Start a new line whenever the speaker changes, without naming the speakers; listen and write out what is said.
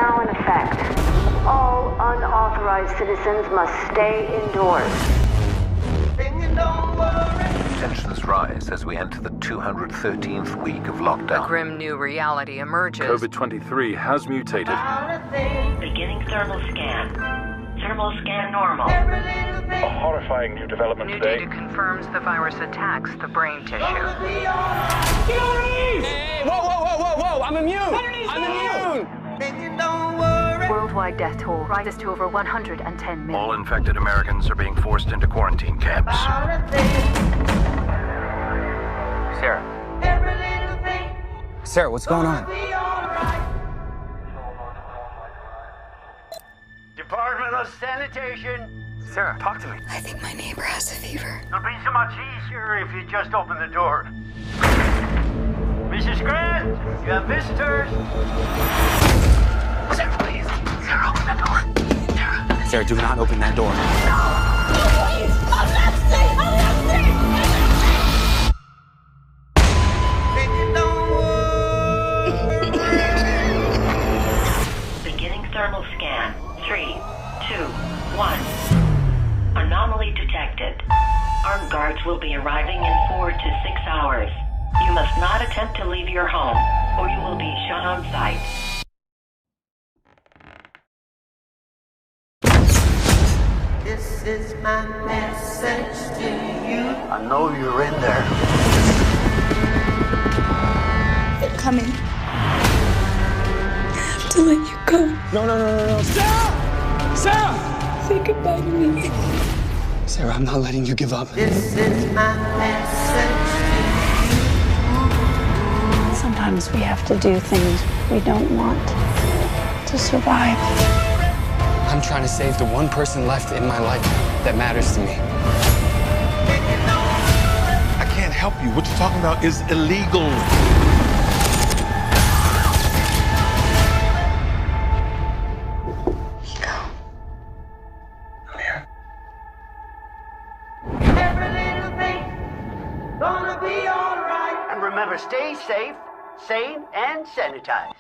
now in effect. All unauthorized citizens must stay indoors.
Tensions rise as we enter the 213th week of lockdown.
A grim new reality emerges.
COVID-23 has mutated.
Beginning thermal scan. Thermal scan normal.
A horrifying new development
New
today.
data confirms the virus attacks the brain tissue.
Whoa! I'm immune!
Worldwide death toll rises to over 110 million.
All infected Americans are being forced into quarantine camps.
Sarah, what's going on?
Department of Sanitation.
Sarah, talk to me.
I think my neighbor has a fever.
It'll be so much easier if you just open the door. Mrs. Grant, you have visitors.
Sarah, please. Sarah, open that door. Sarah, do not open that door.
Beginning thermal scan. 3, 2, 1. Anomaly detected. Armed guards will be arriving in 4 to 6 hours. You must not attempt to leave your home, or you will be shot on sight.
This is my message to you.
I know you're in there.
They're coming. I have to let you go.
No. Sarah!
Say goodbye to me.
Sarah, I'm not letting you give up.
This is my message
Sometimes we have to do things we don't want to survive.
I'm trying to save the one person left in my life that matters to me.
I can't help you. What you're talking about is illegal.
Every little thing gonna be alright.
And remember, stay safe, sane, and sanitized.